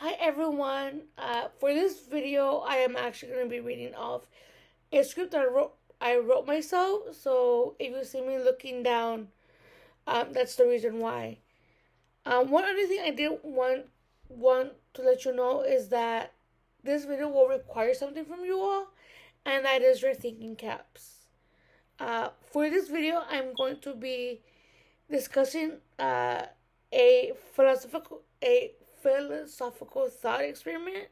Hi everyone. For this video, I am actually going to be reading off a script that I wrote myself. So if you see me looking down, that's the reason why. One other thing I did want to let you know is that this video will require something from you all, and that is your thinking caps. For this video, I'm going to be discussing a philosophical thought experiment.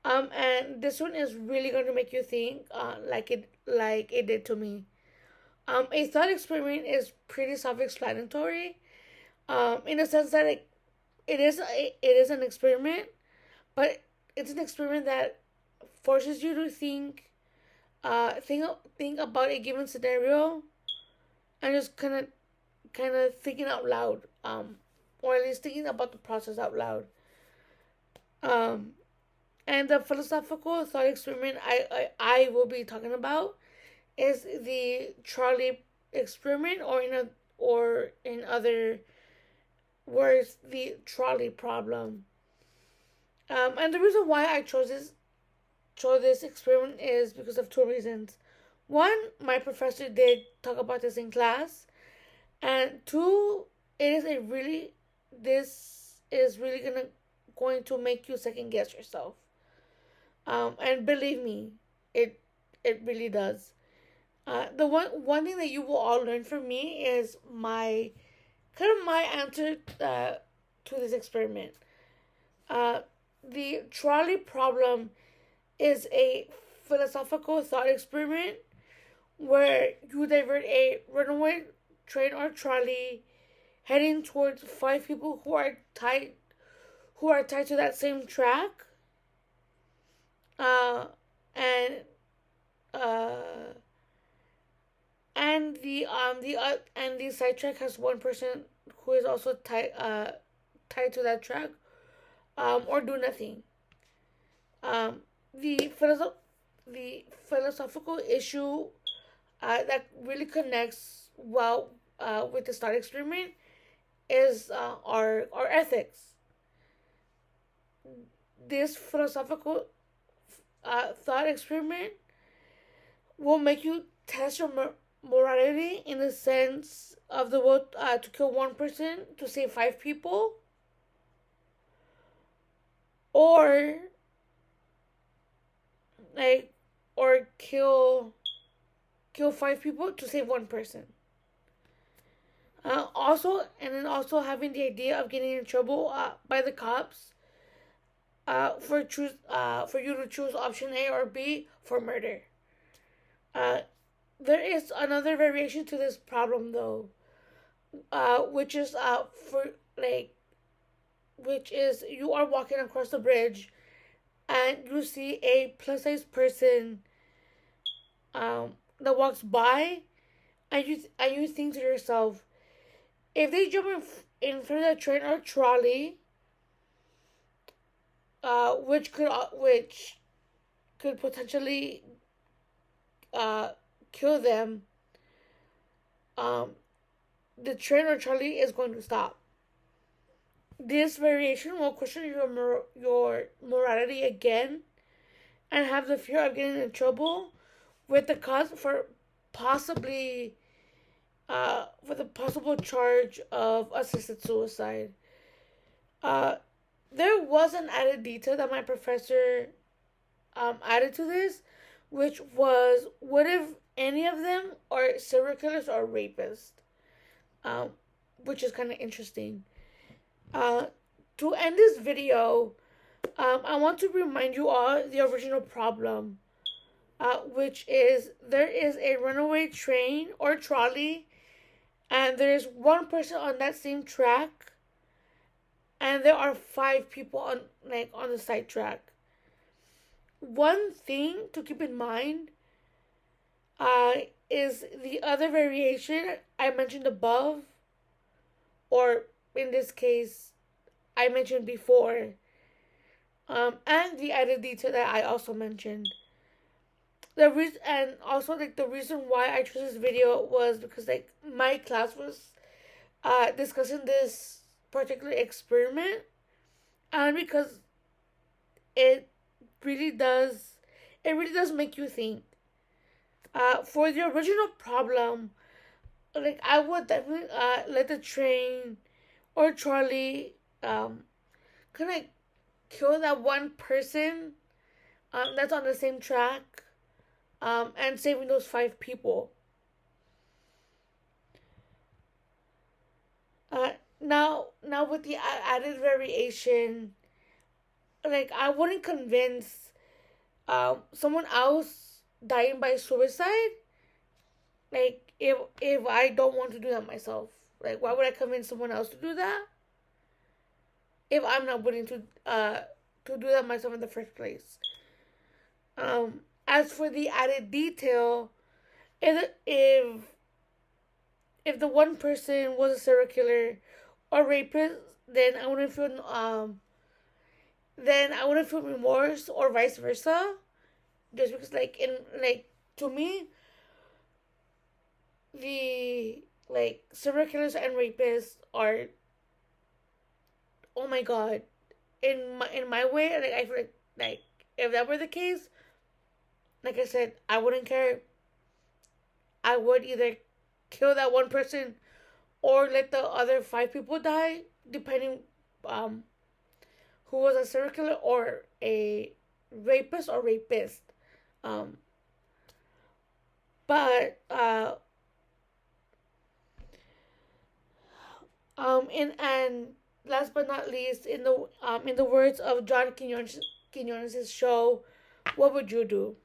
And this one is really going to make you think, like it did to me. A thought experiment is pretty self-explanatory. In the sense that it is an experiment, but it's an experiment that forces you to think about a given scenario, and just kind of thinking out loud, or at least thinking about the process out loud. Um, and the philosophical thought experiment I will be talking about is the Charlie experiment, or in other words, the trolley problem. And the reason why I chose this experiment is because of two reasons. One, my professor did talk about this in class, and two, it is a really this is really going to make you second guess yourself. And believe me, it it really does. The one thing that you will all learn from me is my answer to this experiment. Uh, the trolley problem is a philosophical thought experiment where you divert a runaway train or trolley heading towards five people who are tied to that same track. Uh, and uh, and the sidetrack has one person who is also tied to that track, or do nothing. Um, the philosophical issue that really connects well with the thought experiment is our ethics. This philosophical thought experiment will make you test your morality in the sense of the vote to kill one person to save five people, or like or kill five people to save one person. Also having the idea of getting in trouble by the cops for you to choose option A or B for murder. Uh, there is another variation to this problem though, which is for like which is you are walking across the bridge and you see a plus size person that walks by, and you think to yourself, if they jump in front of the train or trolley, which could potentially uh, kill them, um, the train or trolley is going to stop. This variation will question your morality again, and have the fear of getting in trouble with the cause for possibly with a possible charge of assisted suicide. Uh, there was an added detail that my professor added to this, which was, what if any of them are serial killers or rapists? Um, which is kind of interesting. Uh, to end this video, I want to remind you all the original problem, which is there is a runaway train or trolley, and there is one person on that same track, and there are five people on the side track. One thing to keep in mind uh, is the other variation I mentioned above, or in this case, I mentioned before, and the added detail that I also mentioned. The reason, and also like the reason why I chose this video was because like my class was discussing this particular experiment, and because it really does it really does make you think. For the original problem, like I would definitely let the train or Charlie kind of kill that one person that's on the same track, and saving those five people. Now with the added variation, like I wouldn't convince someone else dying by suicide. Like if I don't want to do that myself, like why would I convince someone else to do that if I'm not willing to do that myself in the first place? As for the added detail, if if the one person was a serial killer or rapist, then I wouldn't feel remorse or vice versa. Just because, like in like to me, the like serial killers and rapists are, oh my god. In my way, like I feel like if that were the case, like I said, I wouldn't care. I would either kill that one person or let the other five people die, depending um who was a serial killer or a rapist or rapist. Um, but and last but not least, in the words of John Quinones' show, what would you do?